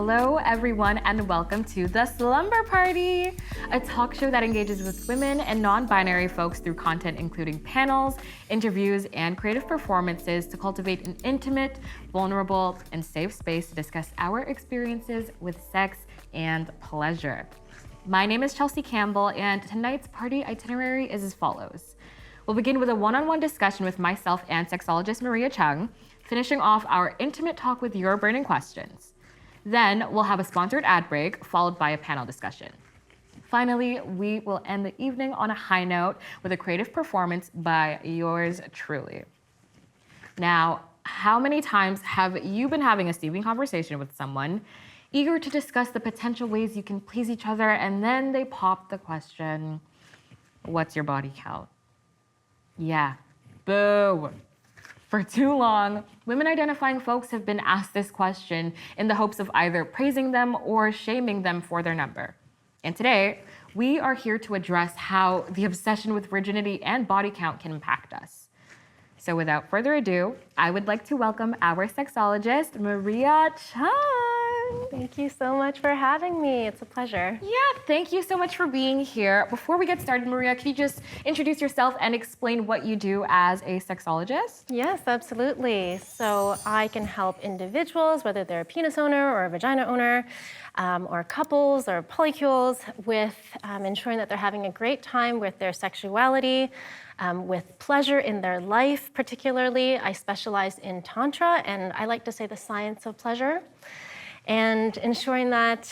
Hello, everyone, and welcome to the Slumber Party, a talk show that engages with women and non-binary folks through content including panels, interviews, and creative performances to cultivate an intimate, vulnerable, and safe space to discuss our experiences with sex and pleasure. My name is Chelsea Campbell, and tonight's party itinerary is as follows. We'll begin with a one-on-one discussion with myself and sexologist Maria Chung, finishing off our intimate talk with your burning questions. Then we'll have a sponsored ad break, followed by a panel discussion. Finally, we will end the evening on a high note with a creative performance by yours truly. Now, how many times have you been having a steaming conversation with someone, eager to discuss the potential ways you can please each other, and then they pop the question, what's your body count? Yeah, boo. For too long, women identifying folks have been asked this question in the hopes of either praising them or shaming them for their number. And today, we are here to address how the obsession with virginity and body count can impact us. So without further ado, I would like to welcome our sexologist, Maria Chung. Thank you so much for having me. It's a pleasure. Yeah, thank you so much for being here. Before we get started, Maria, can you just introduce yourself and explain what you do as a sexologist? Yes, absolutely. So I can help individuals, whether they're a penis owner or a vagina owner, or couples or polycules, with ensuring that they're having a great time with their sexuality, with pleasure in their life particularly. I specialize in Tantra, and I like to say the science of pleasure. And ensuring that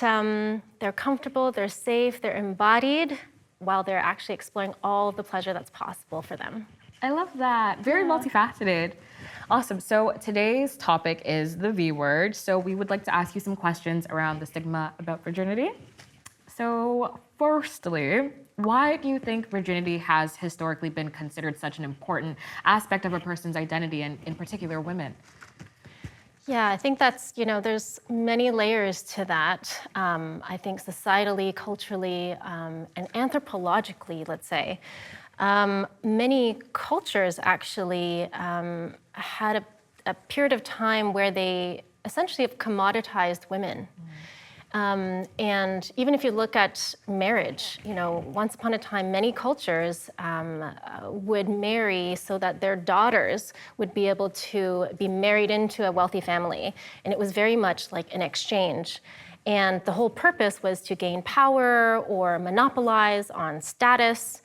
they're comfortable, they're safe, they're embodied, while they're actually exploring all of the pleasure that's possible for them. I love that. Very multifaceted. Awesome. So today's topic is the V word. So we would like to ask you some questions around the stigma about virginity. So firstly, why do you think virginity has historically been considered such an important aspect of a person's identity, and in particular women? Yeah, I think that's, there's many layers to that. I think societally, culturally, and anthropologically, let's say, many cultures actually had a period of time where they essentially have commoditized women. And even if you look at marriage, once upon a time, many cultures would marry so that their daughters would be able to be married into a wealthy family. And it was very much like an exchange. And the whole purpose was to gain power or monopolize on status.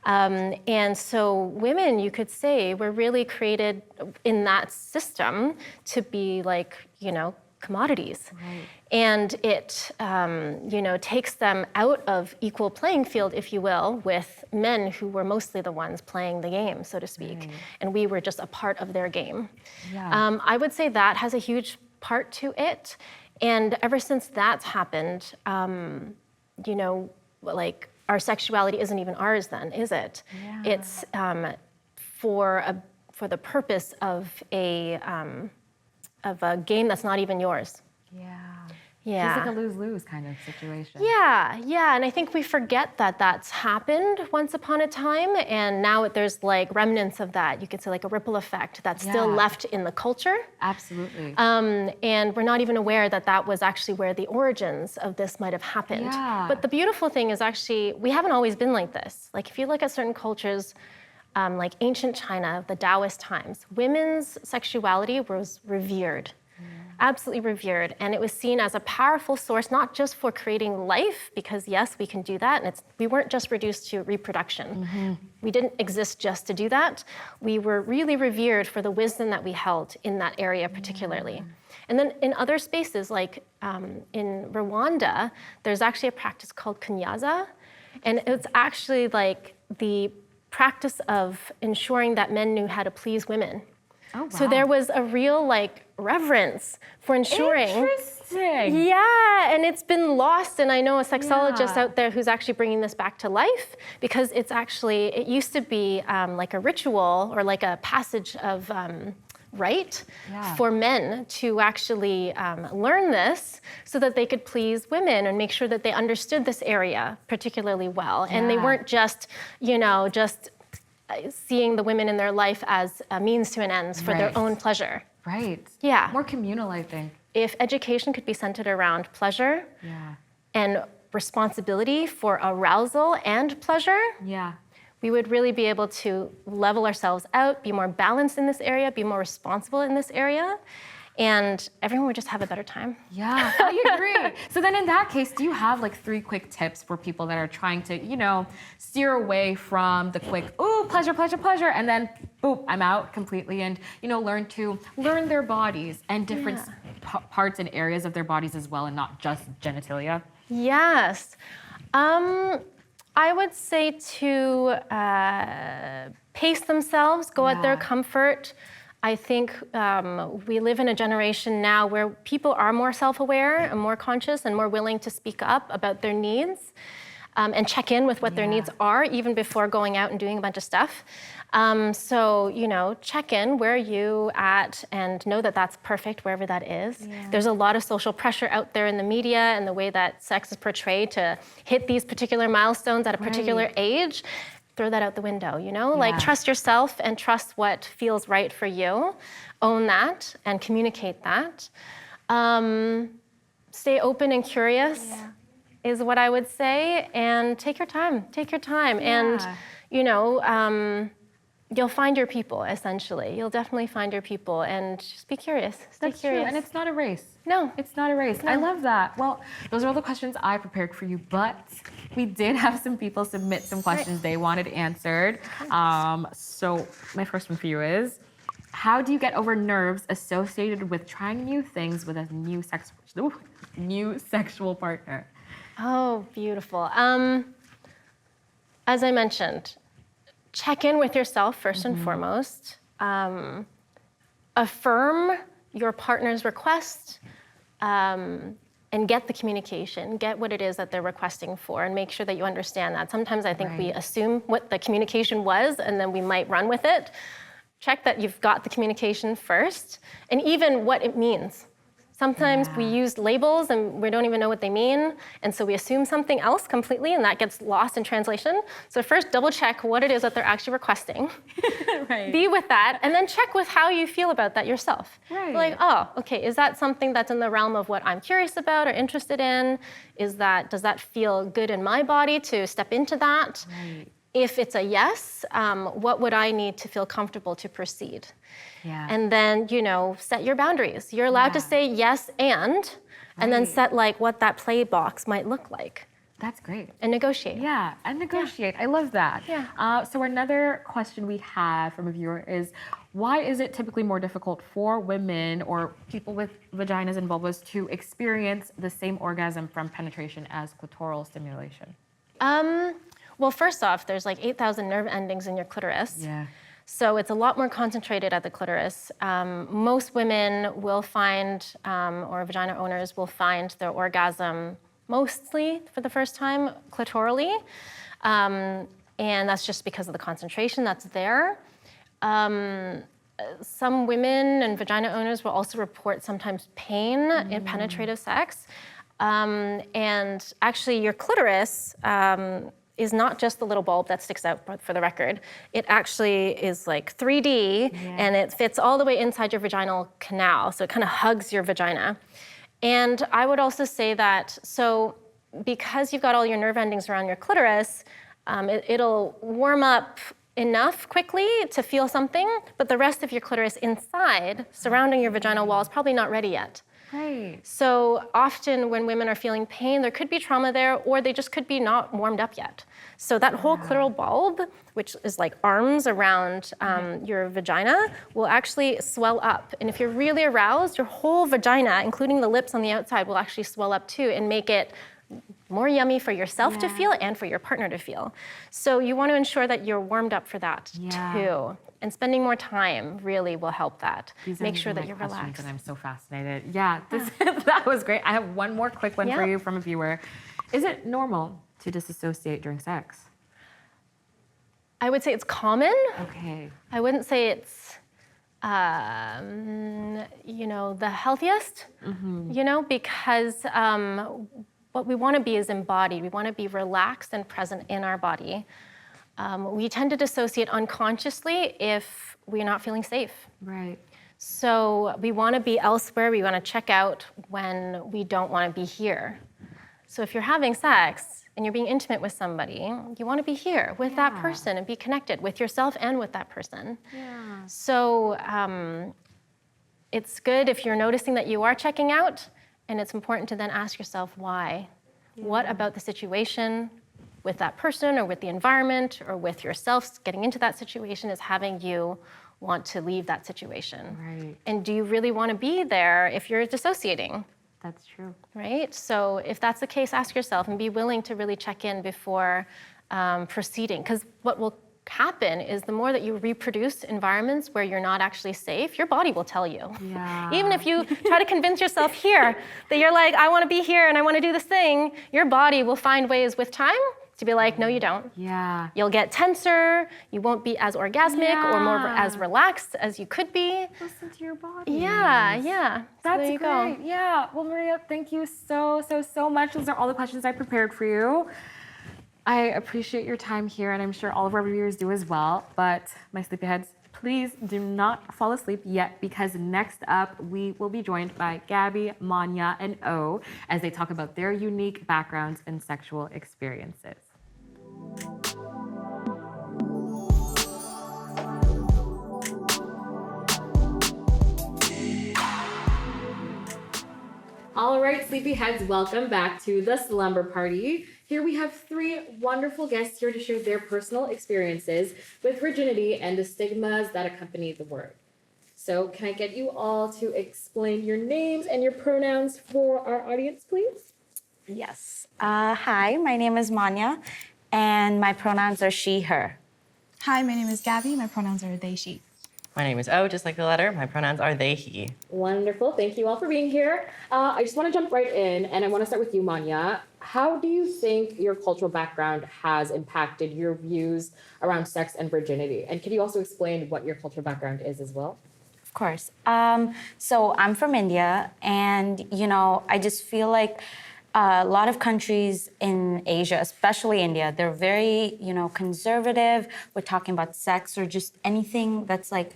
And so women, you could say, were really created in that system to be like, commodities. Right. And it, takes them out of equal playing field, if you will, with men who were mostly the ones playing the game, so to speak. Right. And we were just a part of their game. Yeah. I would say that has a huge part to it. And ever since that's happened, like our sexuality isn't even ours then, is it? Yeah. It's for the purpose of a game that's not even yours. Yeah. It's like a lose-lose kind of situation. Yeah, and I think we forget that that's happened once upon a time, and now there's like remnants of that. You could say like a ripple effect that's still left in the culture. Absolutely. And we're not even aware that that was actually where the origins of this might have happened. Yeah. But the beautiful thing is actually, we haven't always been like this. Like if you look at certain cultures, like ancient China, the Taoist times, women's sexuality was revered, absolutely revered. And it was seen as a powerful source, not just for creating life, because yes, we can do that. And we weren't just reduced to reproduction. Mm-hmm. We didn't exist just to do that. We were really revered for the wisdom that we held in that area particularly. Yeah. And then in other spaces, like in Rwanda, there's actually a practice called kunyaza. And it's actually like the practice of ensuring that men knew how to please women. Oh, wow. So there was a real reverence for ensuring. Interesting. Yeah, and it's been lost, and I know a sexologist out there who's actually bringing this back to life, because it used to be like a ritual or like a passage of rite for men to actually learn this so that they could please women and make sure that they understood this area particularly well. Yeah. And they weren't just, seeing the women in their life as a means to an end for their own pleasure. Right. Yeah. More communal, I think. if education could be centered around pleasure and responsibility for arousal and pleasure, we would really be able to level ourselves out, be more balanced in this area, be more responsible in this area, and everyone would just have a better time. Yeah, I agree. So then in that case, do you have like 3 quick tips for people that are trying to, steer away from the quick, ooh, pleasure, pleasure, pleasure, and then boop, I'm out completely, and, learn their bodies and different parts and areas of their bodies as well, and not just genitalia? Yes. I would say to pace themselves, go at their comfort. I think we live in a generation now where people are more self-aware and more conscious and more willing to speak up about their needs and check in with what their needs are even before going out and doing a bunch of stuff. So, check in, where are you at, and know that that's perfect wherever that is. Yeah. There's a lot of social pressure out there in the media and the way that sex is portrayed to hit these particular milestones at a particular age. Throw that out the window, Like trust yourself and trust what feels right for you. Own that and communicate that. Stay open and curious is what I would say, and take your time. And, you'll find your people, essentially. You'll definitely find your people, and just be curious. Stay curious. True, and it's not a race. No. It's not a race. No. I love that. Well, those are all the questions I prepared for you, but we did have some people submit some questions they wanted answered. So my first one for you is, how do you get over nerves associated with trying new things with a new sexual partner? Oh, beautiful. As I mentioned, check in with yourself first and foremost. Affirm your partner's request and get the communication, get what it is that they're requesting for, and make sure that you understand that. Sometimes I think we assume what the communication was and then we might run with it. Check that you've got the communication first, and even what it means. Sometimes we use labels and we don't even know what they mean, and so we assume something else completely, and that gets lost in translation. So first, double check what it is that they're actually requesting. Be with that, and then check with how you feel about that yourself. Like, oh, okay, is that something that's in the realm of what I'm curious about or interested in? Does that feel good in my body to step into that? If it's a yes, what would I need to feel comfortable to proceed? And then, set your boundaries. You're allowed to say yes and then set like what that play box might look like. That's great. And negotiate. Yeah, and negotiate. I love that. So another question we have from a viewer is, why is it typically more difficult for women or people with vaginas and vulvas to experience the same orgasm from penetration as clitoral stimulation? Well, first off, there's like 8,000 nerve endings in your clitoris. So it's a lot more concentrated at the clitoris. Most women will find, or vagina owners will find their orgasm mostly for the first time clitorally. And that's just because of the concentration that's there. Some women and vagina owners will also report sometimes pain in penetrative sex. And actually your clitoris, is not just the little bulb that sticks out, for the record. It actually is like 3D, and it fits all the way inside your vaginal canal, so it kind of hugs your vagina. And I would also say that, so because you've got all your nerve endings around your clitoris, it'll warm up enough quickly to feel something, but the rest of your clitoris inside, surrounding your vaginal wall, is probably not ready yet. So often when women are feeling pain, there could be trauma there, or they just could be not warmed up yet. So that whole clitoral bulb, which is like arms around your vagina, will actually swell up. And if you're really aroused, your whole vagina, including the lips on the outside, will actually swell up too and make it more yummy for yourself to feel and for your partner to feel. So you want to ensure that you're warmed up for that too. And spending more time really will help that. Make sure that you're relaxed. And I'm so fascinated. That was great. I have one more quick one for you from a viewer. Is it normal to disassociate during sex? I would say it's common. Okay. I wouldn't say it's, the healthiest, because what we want to be is embodied. We want to be relaxed and present in our body. We tend to dissociate unconsciously if we're not feeling safe. So we want to be elsewhere. We want to check out when we don't want to be here. So if you're having sex and you're being intimate with somebody, you want to be here with that person and be connected with yourself and with that person. Yeah. So it's good if you're noticing that you are checking out, and it's important to then ask yourself why. What about the situation with that person or with the environment or with yourself getting into that situation is having you want to leave that situation? Right. And do you really want to be there if you're dissociating? That's true. Right? So if that's the case, ask yourself and be willing to really check in before proceeding. Because what will happen is the more that you reproduce environments where you're not actually safe, your body will tell you. Yeah. Even if you try to convince yourself here that you're like, I want to be here and I want to do this thing, your body will find ways with time to be like, no, you don't. Yeah. You'll get tenser, you won't be as orgasmic or more as relaxed as you could be. Listen to your body. Yeah. So That's there you great. go. Yeah. Well, Maria, thank you so much. Those are all the questions I prepared for you. I appreciate your time here, and I'm sure all of our viewers do as well. But my sleepyheads, please do not fall asleep yet, because next up we will be joined by Gabby, Manya, and O as they talk about their unique backgrounds and sexual experiences. All right, sleepyheads, welcome back to the Slumber Party. Here we have three wonderful guests here to share their personal experiences with virginity and the stigmas that accompany the word. So can I get you all to explain your names and your pronouns for our audience, please? Yes. Hi, my name is Manya, and my pronouns are she, her. Hi, my name is Gabby. My pronouns are they, she. My name is O, just like the letter. My pronouns are they, he. Wonderful. Thank you all for being here. I just want to jump right in, and I want to start with you, Manya. How do you think your cultural background has impacted your views around sex and virginity? And could you also explain what your cultural background is as well? Of course. So I'm from India, and I just feel like a lot of countries in Asia, especially India, they're very, conservative. We're talking about sex or just anything that's like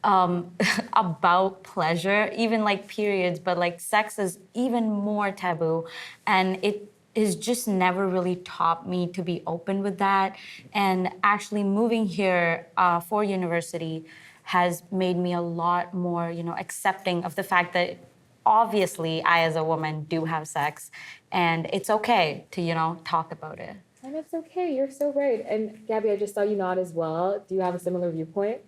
about pleasure, even like periods, but like sex is even more taboo. And it is just never really taught me to be open with that. And actually moving here for university has made me a lot more, accepting of the fact that obviously I as a woman do have sex, and it's okay to, talk about it. And it's okay. You're so right. And Gabby, I just saw you nod as well. Do you have a similar viewpoint?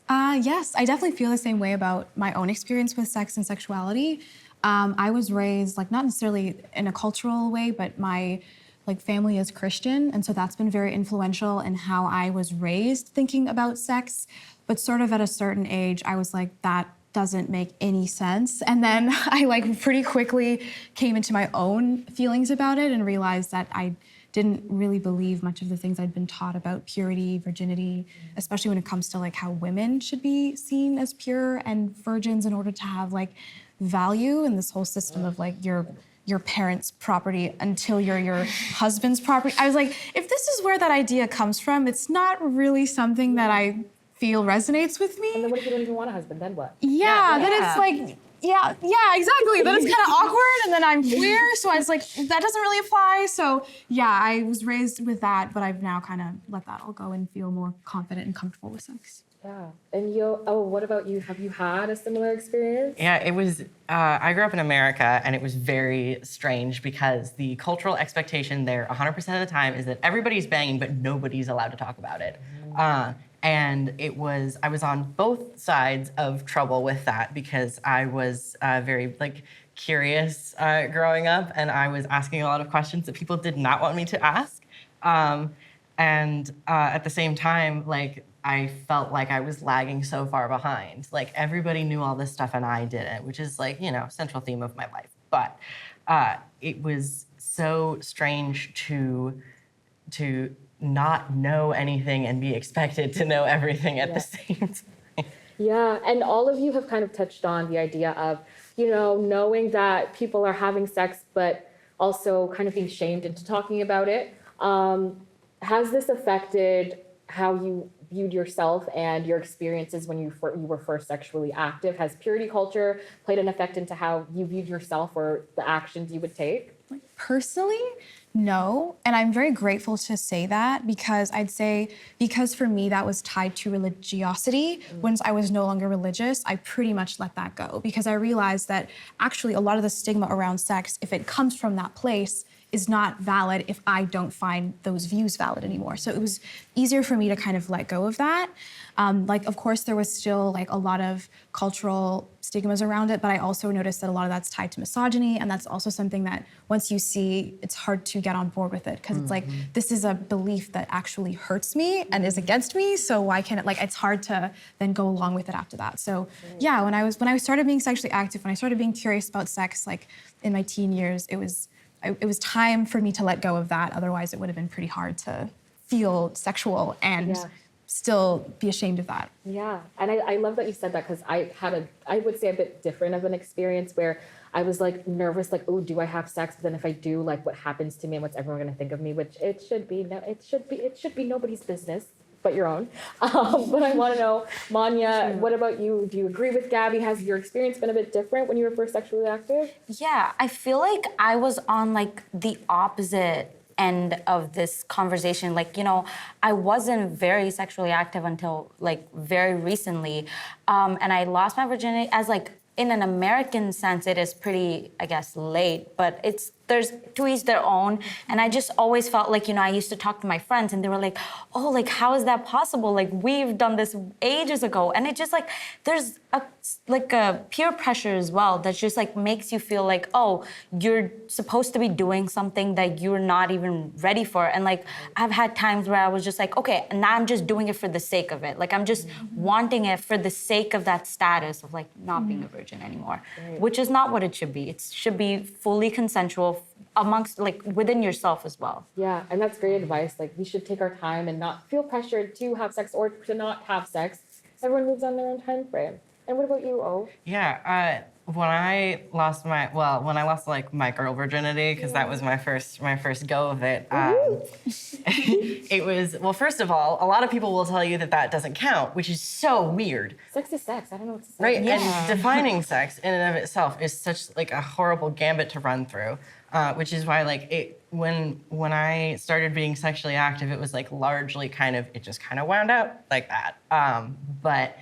Yes, I definitely feel the same way about my own experience with sex and sexuality. I was raised, not necessarily in a cultural way, but my family is Christian, and so that's been very influential in how I was raised thinking about sex. But sort of at a certain age, I was like, that doesn't make any sense. And then I pretty quickly came into my own feelings about it and realized that I didn't really believe much of the things I'd been taught about purity, virginity, especially when it comes to how women should be seen as pure and virgins in order to have value in this whole system of your parents' property until you're your husband's property. I was like, if this is where that idea comes from, it's not really something that I feel resonates with me. And then what if you don't even want a husband? Then what? Yeah. Then it's yeah, exactly. Then it's kind of awkward, and then I'm queer, so I was like, that doesn't really apply. So yeah, I was raised with that, but I've now kind of let that all go and feel more confident and comfortable with sex. Yeah. And what about you? Have you had a similar experience? Yeah, it was, I grew up in America, and it was very strange because the cultural expectation there 100% of the time is that everybody's banging, but nobody's allowed to talk about it. And I was on both sides of trouble with that because I was very curious growing up, and I was asking a lot of questions that people did not want me to ask. And at the same time, I felt like I was lagging so far behind. Everybody knew all this stuff and I didn't, which is central theme of my life. But it was so strange to not know anything and be expected to know everything at the same time. Yeah, and all of you have kind of touched on the idea of, knowing that people are having sex, but also kind of being shamed into talking about it. Has this affected how you viewed yourself and your experiences when you were first sexually active? Has purity culture played an effect into how you viewed yourself or the actions you would take? Personally, no. And I'm very grateful to say that because I'd say, because for me that was tied to religiosity. Once I was no longer religious, I pretty much let that go because I realized that actually a lot of the stigma around sex, if it comes from that place, is not valid if I don't find those views valid anymore. So it was easier for me to kind of let go of that. Like, of course, there was still like a lot of cultural stigmas around it, but I also noticed that a lot of that's tied to misogyny, and that's also something that once you see, it's hard to get on board with it because it's like, this is a belief that actually hurts me and is against me, so why can't it, like, it's hard to then go along with it after that. So yeah, when I started being sexually active, when I started being curious about sex, like in my teen years, it was time for me to let go of that. Otherwise, it would have been pretty hard to feel sexual and still be ashamed of that. Yeah, and I love that you said that because I had I would say a bit different of an experience where I was like nervous, like, oh, do I have sex? But then if I do, like, what happens to me and what's everyone going to think of me? Which it should be nobody's business but your own. But I want to know, Manya, what about you? Do you agree with Gabby? Has your experience been a bit different when you were first sexually active? Yeah, I feel like I was on like the opposite end of this conversation. Like, I wasn't very sexually active until like very recently. And I lost my virginity as like, in an American sense, it is pretty, I guess, late, but there's to each their own. And I just always felt like, I used to talk to my friends and they were like, oh, like, how is that possible? Like, we've done this ages ago. And it just like, there's a peer pressure as well that just like makes you feel like, oh, you're supposed to be doing something that you're not even ready for. And like, I've had times where I was just like, okay, now I'm just doing it for the sake of it. Like, I'm just wanting it for the sake of that status of like not being a virgin anymore, which is not what it should be. It should be fully consensual amongst, like, within yourself as well. Yeah, and that's great advice. Like, we should take our time and not feel pressured to have sex or to not have sex. Everyone moves on their own time frame. And what about you, O? Yeah, when I lost like my girl virginity, because that was my first go of it. It was, well, first of all, a lot of people will tell you that doesn't count, which is so weird. Sex is sex. I don't know what to say. Right, and defining sex in and of itself is such like a horrible gambit to run through, which is why like when I started being sexually active, it was like largely it just kind of wound up like that. But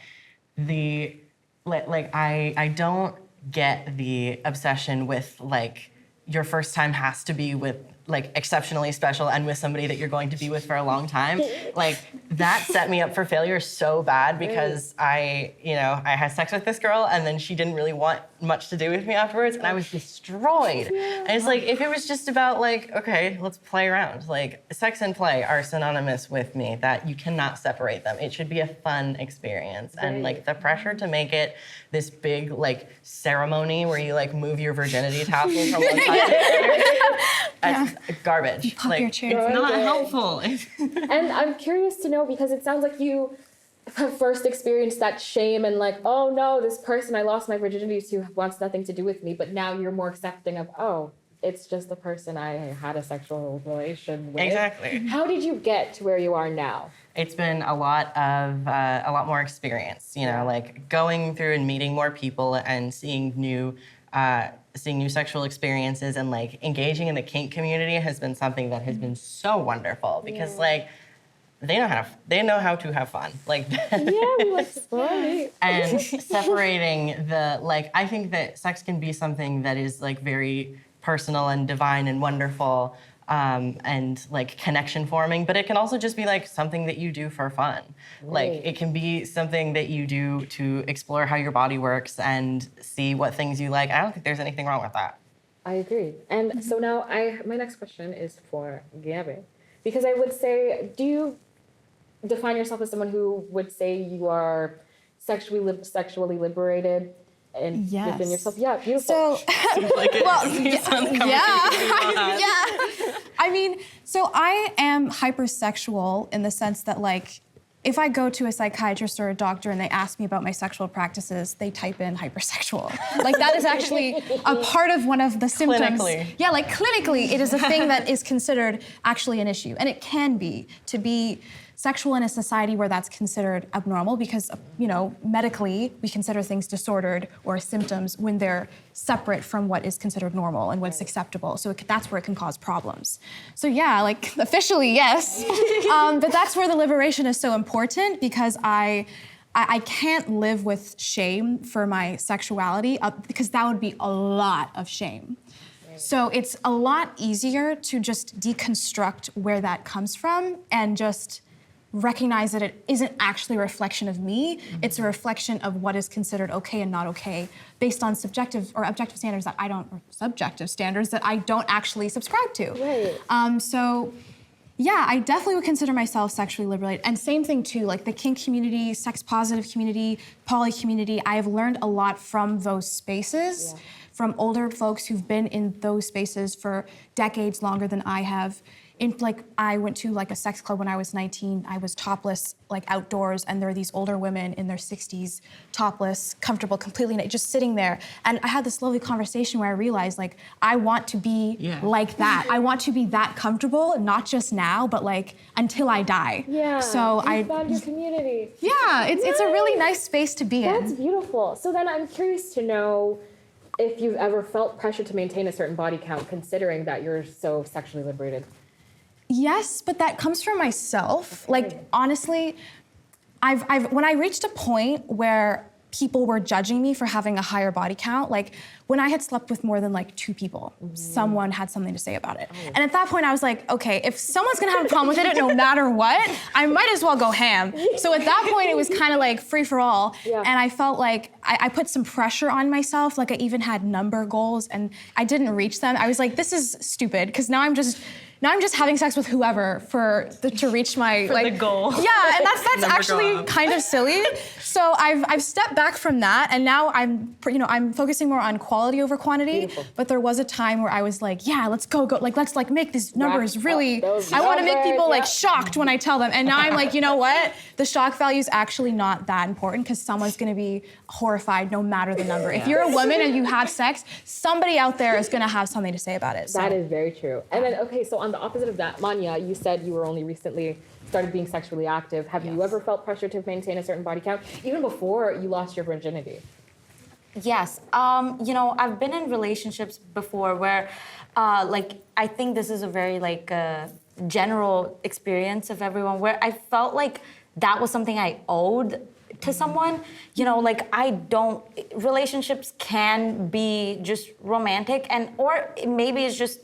I don't get the obsession with like your first time has to be with like exceptionally special and with somebody that you're going to be with for a long time. Like that set me up for failure so bad because I had sex with this girl and then she didn't really want much to do with me afterwards and I was destroyed. And it's like, if it was just about like, okay, let's play around. Like sex and play are synonymous with me, that you cannot separate them. It should be a fun experience. And like the pressure to make it this big like ceremony where you like move your virginity tassel from one side to the other. Garbage. Pop like, your chair. It's not helpful. And I'm curious to know, because it sounds like you have first experienced that shame and like, oh no, this person I lost my virginity to wants nothing to do with me, but now you're more accepting of, oh, it's just the person I had a sexual relation with. Exactly. How did you get to where you are now? It's been a lot more experience, like going through and meeting more people and seeing new sexual experiences and like engaging in the kink community has been something that has been so wonderful because like they know how to have fun. Like we like to party. And separating I think that sex can be something that is like very personal and divine and wonderful. And like connection forming, but it can also just be like something that you do for fun. Right. Like it can be something that you do to explore how your body works and see what things you like. I don't think there's anything wrong with that. I agree. And so now my next question is for Gabby, because I would say, do you define yourself as someone who would say you are sexually liberated? And within yourself, yeah, beautiful. So, I mean, so I am hypersexual in the sense that, like, if I go to a psychiatrist or a doctor and they ask me about my sexual practices, they type in hypersexual. Like, that is actually a part of one of the symptoms. Clinically. Yeah, like, clinically, it is a thing that is considered actually an issue. And it can be, to be sexual in a society where that's considered abnormal because, medically we consider things disordered or symptoms when they're separate from what is considered normal and what's acceptable. So that's where it can cause problems. So yeah, like officially, yes. But that's where the liberation is so important because I can't live with shame for my sexuality because that would be a lot of shame. So it's a lot easier to just deconstruct where that comes from and just recognize that it isn't actually a reflection of me. It's a reflection of what is considered okay and not okay based on subjective or objective standards that or subjective standards that I don't actually subscribe to. Right. So yeah, I definitely would consider myself sexually liberated. And same thing too, like the kink community, sex positive community, poly community, I have learned a lot from those spaces. Yeah. From older folks who've been in those spaces for decades longer than I have. I went to like a sex club when I was 19. I was topless, like outdoors, and there were these older women in their 60s, topless, comfortable, completely naked, just sitting there. And I had this lovely conversation where I realized, like, I want to be like that. I want to be that comfortable, not just now, but like until I die. Yeah. So I found your community. Yeah, it's a really nice space to be in. That's beautiful. So then I'm curious to know if you've ever felt pressure to maintain a certain body count, considering that you're so sexually liberated. Yes, but that comes from myself. Like, honestly, when I reached a point where people were judging me for having a higher body count, like when I had slept with more than like 2 people, someone had something to say about it. And at that point I was like, okay, if someone's gonna have a problem with it no matter what, I might as well go ham. So at that point it was kind of like free for all. Yeah. And I felt like I put some pressure on myself, like I even had number goals and I didn't reach them. I was like, this is stupid, because now I'm just having sex with whoever to reach my the goal. Yeah, and that's actually kind of silly. So I've stepped back from that, and now I'm focusing more on quality over quantity. Beautiful. But there was a time where I was like, yeah, let's go, like let's like make these numbers really. I want to make people like shocked when I tell them. And now I'm like, you know what? The shock value is actually not that important because someone's going to be horrified no matter the number. If you're a woman and you have sex, somebody out there is going to have something to say about it. So. That is very true. And then okay, so on the opposite of that, Manya, you said you were only recently started being sexually active. Have you ever felt pressure to maintain a certain body count, even before you lost your virginity? Yes. I've been in relationships before where, I think this is a very, general experience of everyone, where I felt like that was something I owed to someone. Relationships can be just romantic, or maybe it's just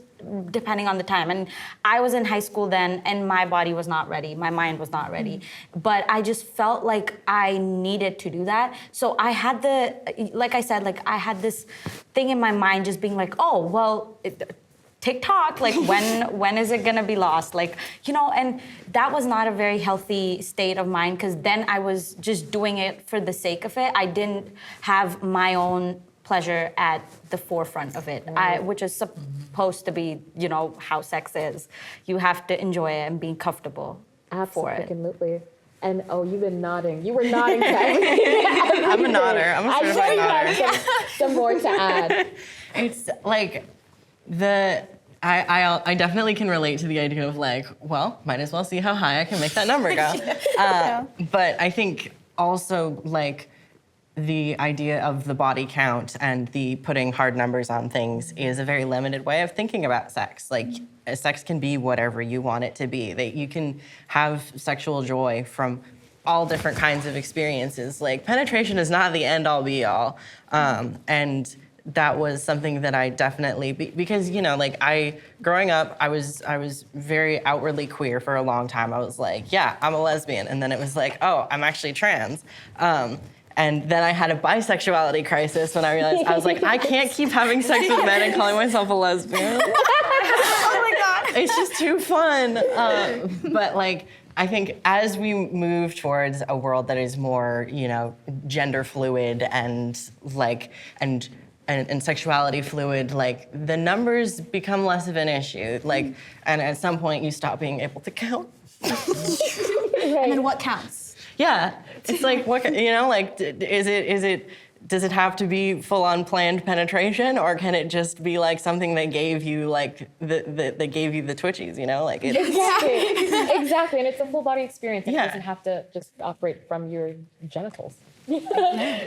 depending on the time. And I was in high school then, and my body was not ready. My mind was not ready. But I just felt like I needed to do that. So I had I had this thing in my mind just being like, oh, well, TikTok, when is it gonna be lost? And that was not a very healthy state of mind, because then I was just doing it for the sake of it. I didn't have my own pleasure at the forefront of it, which is supposed to be, how sex is. You have to enjoy it and be comfortable for it. Absolutely. And you've been nodding. You were nodding to everything. I'm a nodder. I'm a certified nodder. Some more to add. It's like I definitely can relate to the idea of might as well see how high I can make that number go. But I think also the idea of the body count and the putting hard numbers on things is a very limited way of thinking about sex. Sex can be whatever you want it to be. You can have sexual joy from all different kinds of experiences. Penetration is not the end all be all. And that was something that I definitely, because growing up, I was very outwardly queer for a long time. I was like, yeah, I'm a lesbian. And then it was like, oh, I'm actually trans. And then I had a bisexuality crisis when I realized, I was like, I can't keep having sex with men and calling myself a lesbian. Oh my God. It's just too fun. But I think as we move towards a world that is more, gender fluid and sexuality fluid, the numbers become less of an issue. And at some point you stop being able to count. Right. And then what counts? Yeah, it's what is it does it have to be full-on planned penetration, or can it just be like something that gave you like that gave you the twitchies, you know? Like Exactly, and it's a full body experience. It Yeah. doesn't have to just operate from your genitals.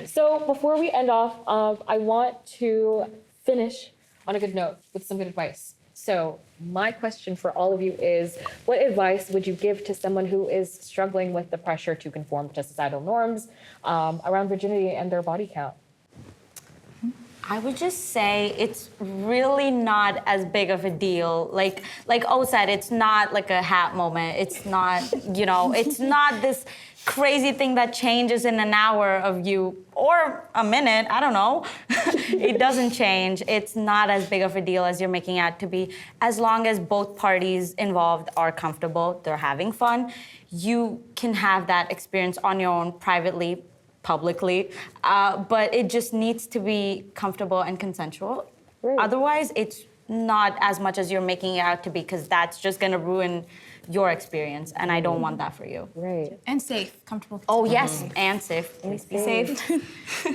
So before we end off, I want to finish on a good note with some good advice. So my question for all of you is, what advice would you give to someone who is struggling with the pressure to conform to societal norms around virginity and their body count? I would just say it's really not as big of a deal. Like O said, it's not like a hat moment. It's not, you know, it's not this crazy thing that changes in an hour of you or a minute, I don't know. It doesn't change. It's not as big of a deal as you're making out to be. As long as both parties involved are comfortable, they're having fun, you can have that experience on your own privately, publicly, but it just needs to be comfortable and consensual. Right. Otherwise, it's not as much as you're making it out to be, because that's just gonna ruin your experience, and I don't want that for you. Right. And safe, comfortable. Oh yes, and safe. Please be safe.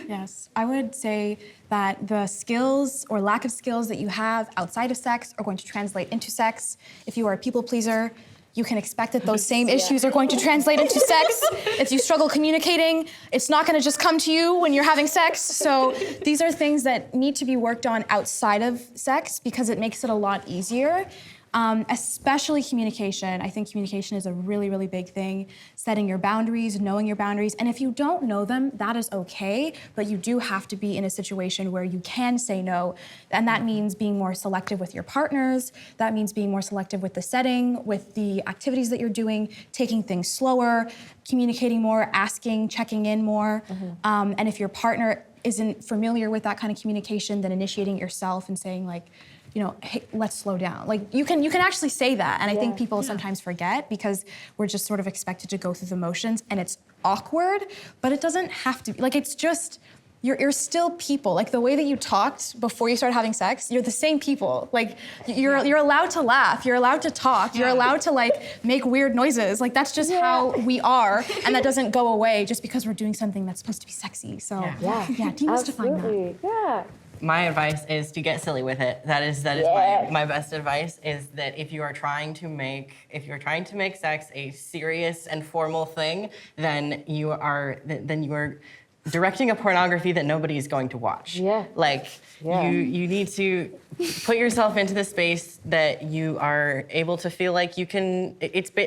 Yes, I would say that the skills or lack of skills that you have outside of sex are going to translate into sex. If you are a people pleaser, you can expect that those same issues are going to translate into sex. If you struggle communicating, it's not gonna just come to you when you're having sex. So these are things that need to be worked on outside of sex because it makes it a lot easier. Especially communication. I think communication is a really, really big thing. Setting your boundaries, knowing your boundaries. And if you don't know them, that is okay, but you do have to be in a situation where you can say no. And that means being more selective with your partners. That means being more selective with the setting, with the activities that you're doing, taking things slower, communicating more, asking, checking in more. And if your partner isn't familiar with that kind of communication, then initiating it yourself and saying like, you know, hey, let's slow down. Like you can actually say that, and I think people sometimes forget because we're just sort of expected to go through the motions, and it's awkward. But it doesn't have to be. Like it's just you're still people. Like the way that you talked before you started having sex, you're the same people. Like you're allowed to laugh, you're allowed to talk, you're allowed to like make weird noises. Like that's just how we are, and that doesn't go away just because we're doing something that's supposed to be sexy. So demystifying that. Yeah. My advice is to get silly with it. That is my best advice, is that if you are trying to make sex a serious and formal thing, then you are directing a pornography that nobody is going to watch. Yeah. Like you need to put yourself into the space that you are able to feel like you can.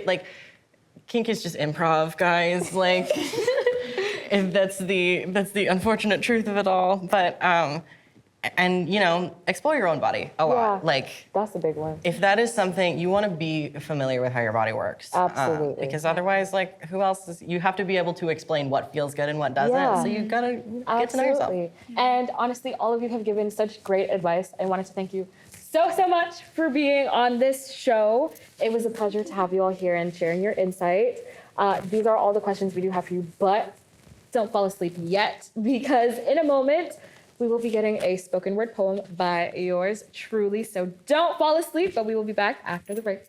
Like kink is just improv, guys. Like if that's the unfortunate truth of it all. But and you know, explore your own body a lot. Like That's a big one. if that is something you want to be familiar with how your body works. Absolutely. Because otherwise, like who else is, you have to be able to explain what feels good and what doesn't. Yeah. So you gotta get to know yourself. Absolutely. And honestly, all of you have given such great advice. I wanted to thank you so much for being on this show. It was a pleasure to have you all here and sharing your insight. These are all the questions we do have for you, but don't fall asleep yet, because in a moment, we will be getting a spoken word poem by yours truly. So don't fall asleep, but we will be back after the break.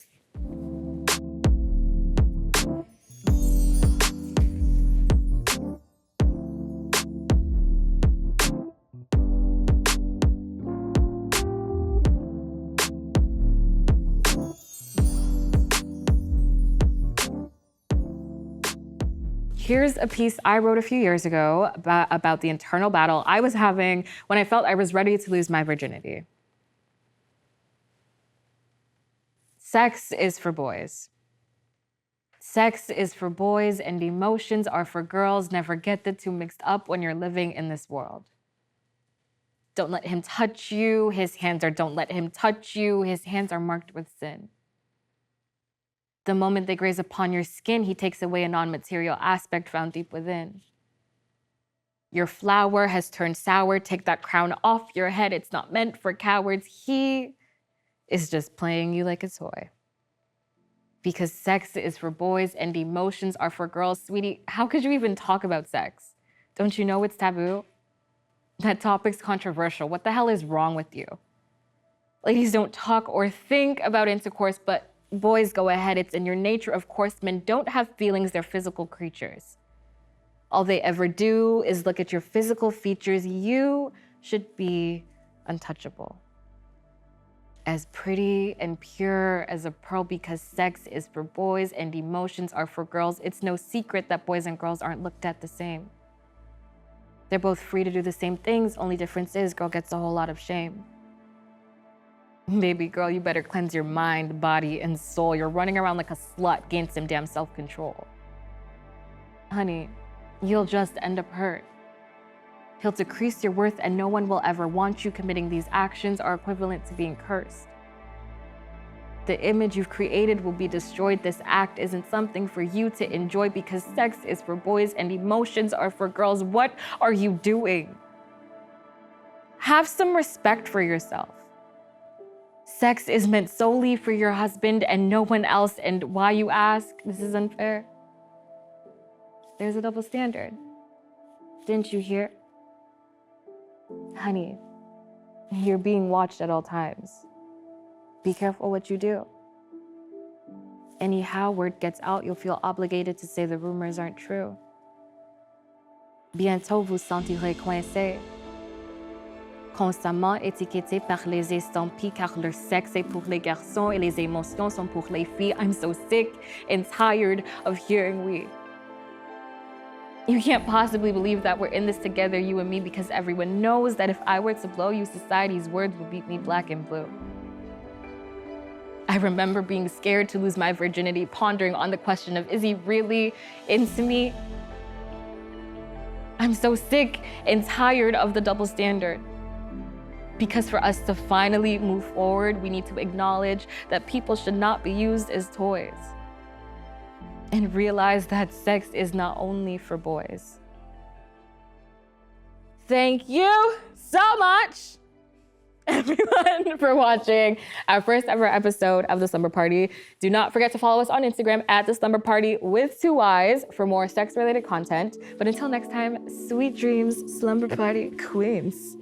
Here's a piece I wrote a few years ago about the internal battle I was having when I felt I was ready to lose my virginity. Sex is for boys. Sex is for boys, and emotions are for girls. Never get the two mixed up when you're living in this world. Don't let him touch you. His hands are don't let him touch you. His hands are marked with sin. The moment they graze upon your skin, he takes away a non-material aspect found deep within. Your flower has turned sour. Take that crown off your head. It's not meant for cowards. He is just playing you like a toy. Because sex is for boys and emotions are for girls. Sweetie, how could you even talk about sex? Don't you know it's taboo? That topic's controversial. What the hell is wrong with you? Ladies don't talk or think about intercourse, but boys, go ahead. It's in your nature. Of course, men don't have feelings. They're physical creatures. all they ever do is look at your physical features, you should be untouchable. As pretty and pure as a pearl, because sex is for boys and emotions are for girls. It's no secret that boys and girls aren't looked at the same. They're both free to do the same things, only difference is girl gets a whole lot of shame. Baby girl, you better cleanse your mind, body, and soul. You're running around like a slut, gain some damn self-control. Honey, you'll just end up hurt. He'll decrease your worth and no one will ever want you. Committing these actions are equivalent to being cursed. The image you've created will be destroyed. This act isn't something for you to enjoy because sex is for boys and emotions are for girls. What are you doing? Have some respect for yourself. Sex is meant solely for your husband and no one else. And why, you ask? This is unfair. There's a double standard. Didn't you hear? Honey, you're being watched at all times. Be careful what you do. Anyhow, word gets out, you'll feel obligated to say the rumors aren't true. Bientôt, vous sentirez coincé. Constamment étiqueté par les estampilles car le sexe est pour les garçons et les émotions sont pour les filles. I'm so sick and tired of hearing we. You can't possibly believe that we're in this together, you and me, because everyone knows that if I were to blow you, society's words would beat me black and blue. I remember being scared to lose my virginity, pondering on the question of, is he really into me? I'm so sick and tired of the double standard. Because for us to finally move forward, we need to acknowledge that people should not be used as toys. And realize that sex is not only for boys. Thank you so much, everyone, for watching our first ever episode of The Slumber Party. Do not forget to follow us on Instagram at The Slumber Party with 2 Y's for more sex-related content. But until next time, sweet dreams, Slumber Party queens.